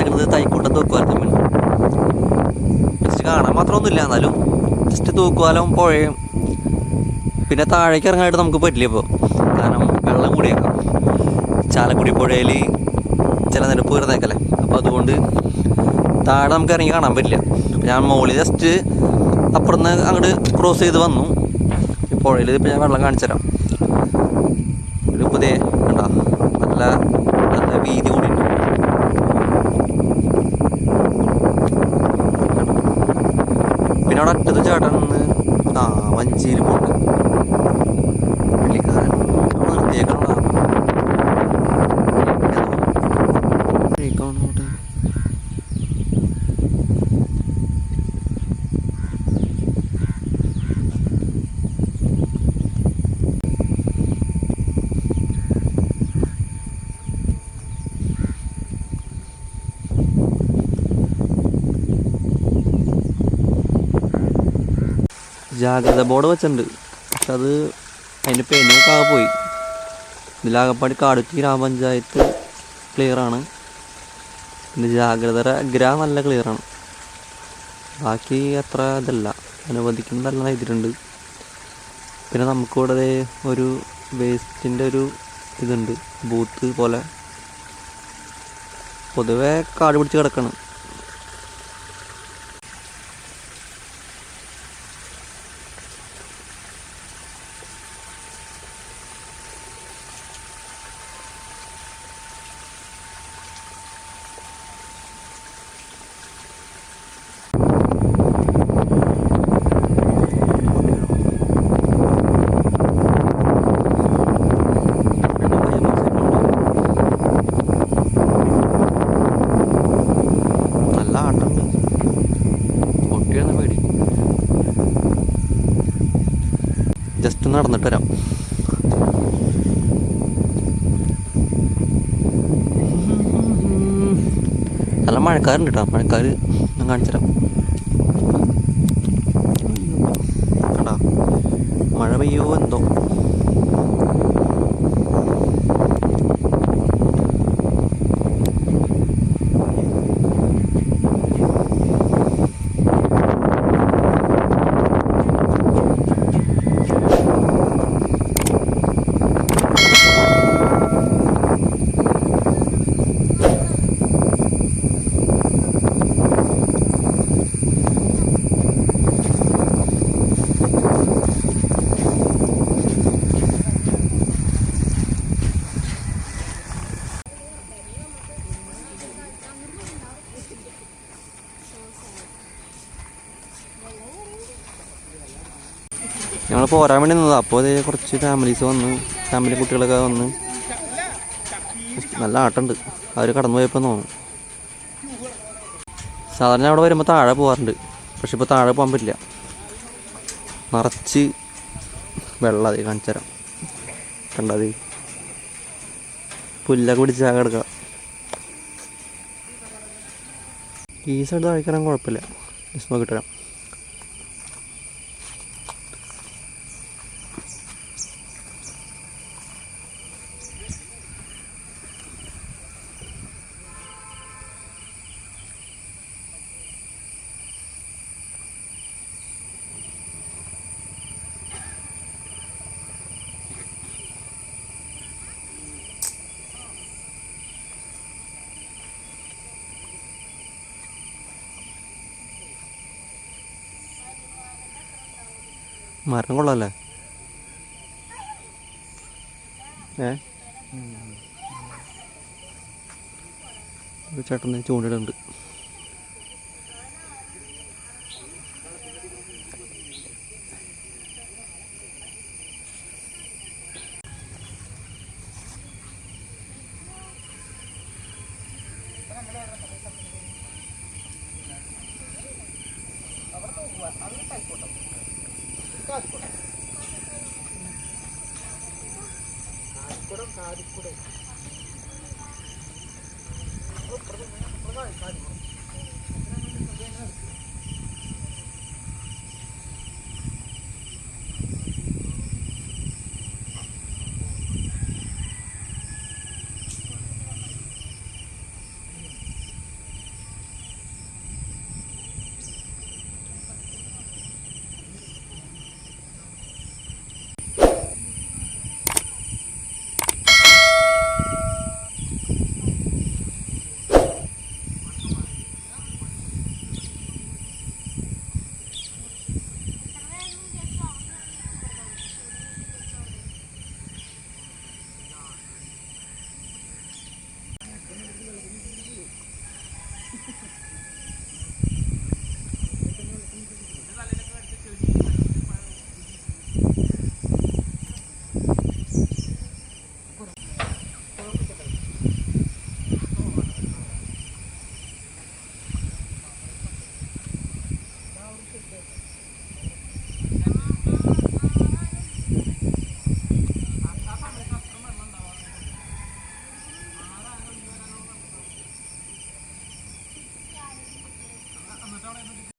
പറഞ്ഞേക്കുന്നത് തൈക്കൂട്ടം തൂക്കുവാലം തമ്മിൽ. ജസ്റ്റ് കാണാൻ മാത്രമൊന്നുമില്ല, എന്നാലും ജസ്റ്റ് തൂക്കുവാലം പുഴയും. പിന്നെ താഴേക്ക് ഇറങ്ങാനായിട്ട് നമുക്ക് പറ്റില്ല ഇപ്പോൾ, കാരണം വെള്ളം കൂടിയേക്കാം. ചാലക്കുടി പുഴയിൽ ചില നിരപ്പ് വരുന്നേക്കല്ലേ, അപ്പോൾ അതുകൊണ്ട് താഴെ നമുക്ക് ഇറങ്ങി കാണാൻ പറ്റില്ല. അപ്പോൾ ഞാൻ മുകളിൽ ജസ്റ്റ് അപ്പുറത്ത് അങ്ങോട്ട് ക്രോസ് ചെയ്ത് വന്നു. ഈ പുഴയിൽ ഇപ്പോൾ ഞാൻ വെള്ളം കാണിച്ചു തരാം. ഒരു പുതിയ കണ്ടോ, നല്ല നല്ല വീതി കൂടിയുണ്ട്. പിന്നെ അവിടെ അറ്റത്ത് ചേട്ടൻ വഞ്ചിയിൽ പോണ്ട് പുള്ളിക്കാരൻ നിർത്തിയേക്കണ ജാഗ്രത ബോർഡ് വെച്ചിട്ടുണ്ട്. പക്ഷെ അത് അതിൻ്റെ പെനൊക്കെ ആകെ പോയി. ഇതിലാകപ്പാടി കാടുക്കി ഗ്രാമപഞ്ചായത്ത് ക്ലിയറാണ്. പിന്നെ ജാഗ്രത നല്ല ക്ലിയറാണ്. ബാക്കി അത്ര ഇതല്ല, അനുവദിക്കുന്നതെല്ലാം എഴുതിയിട്ടുണ്ട്. പിന്നെ നമുക്കിവിടെ ഒരു വേസ്റ്റിൻ്റെ ഒരു ഇതുണ്ട്, ബൂത്ത് പോലെ. പൊതുവെ കാട് പിടിച്ച് കിടക്കണം. ജസ്റ്റ് നടന്നിട്ട് വരാം. നല്ല മഴക്കാരുണ്ട് കേട്ടോ. മഴക്കാർ ഞാൻ കാണിച്ചു തരാം. കണ്ടാ, മഴ പെയ്യോ എന്തോ. ഞങ്ങൾ പോരാൻ വേണ്ടി നിന്നത്. അപ്പോൾ അതേ കുറച്ച് ഫാമിലീസ് വന്ന്, ഫാമിലി കുട്ടികളൊക്കെ വന്ന്. നല്ല ആട്ടമുണ്ട്. അവർ കടന്നു പോയപ്പോൾ തോന്നുന്നു. സാധാരണ അവിടെ വരുമ്പോൾ താഴെ പോകാറുണ്ട്, പക്ഷെ ഇപ്പോൾ താഴെ പോകാൻ പറ്റില്ല. നിറച്ച് വെള്ളം അതേ കാണിച്ചു തരാം. കണ്ടത് പുല്ലൊക്കെ പിടിച്ചാൽ കിടക്കുക. ഈ സൈഡ് താഴേക്കറാൻ കുഴപ്പമില്ല. ജസ്റ്റ് നോക്കിയിട്ട് തരാം. മരം കൊള്ളാല്ലേ? ഒരു ചേട്ടൻ ചൂണ്ടിടുന്നുണ്ട്. എന്താണ് എന്ന്